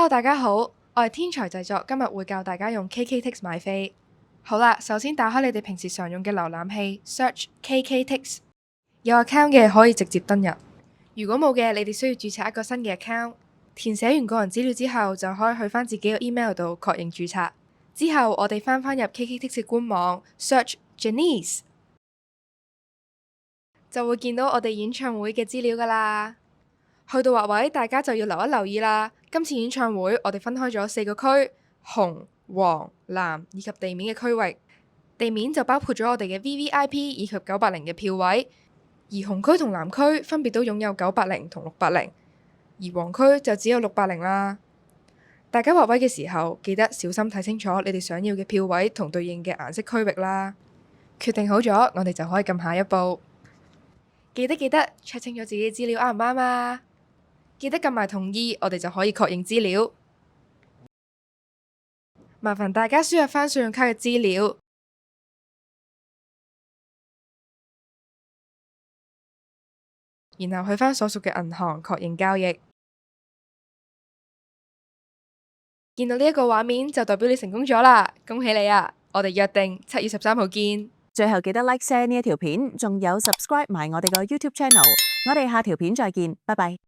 Hello，大家好，我係天才製作，今日會教大家用 KKTix 買飛。好啦，首先打開你哋平時常用嘅瀏覽器 ，search KKTix。有 account 嘅可以直接登入，如果冇嘅，你哋需要註冊一個新嘅 account。填寫完個人資料之後，就可以去返自己嘅 email 度確認註冊。之後我哋返入 KKTix 嘅官網 ，search Janice， 就會見到我哋演唱會嘅資料㗎啦。去到劃位，大家就要留意啦。今次演唱會我哋分開咗4個區，紅、黃、藍以及地面嘅區域。地面就包括咗我哋嘅 VVIP 以及980嘅票位，而紅區同藍區分別都擁有980同680，而黃區就只有680啦。大家劃位嘅時候，記得小心睇清楚你哋想要嘅票位同對應嘅顏色區域啦。決定好咗，我哋就可以撳下一步。記得 check 清楚自己資料啱唔啱啊！記得撳埋同意，我哋就可以確認資料。麻煩大家輸入返信用卡嘅資料，然後去返所屬嘅銀行確認交易。見到呢一個畫面就代表你成功咗啦，恭喜你啊！我哋約定7月13號見。最後記得 like share 呢一條片，仲有 subscribe 埋我哋個 YouTube channel。我哋下條片再見，拜拜。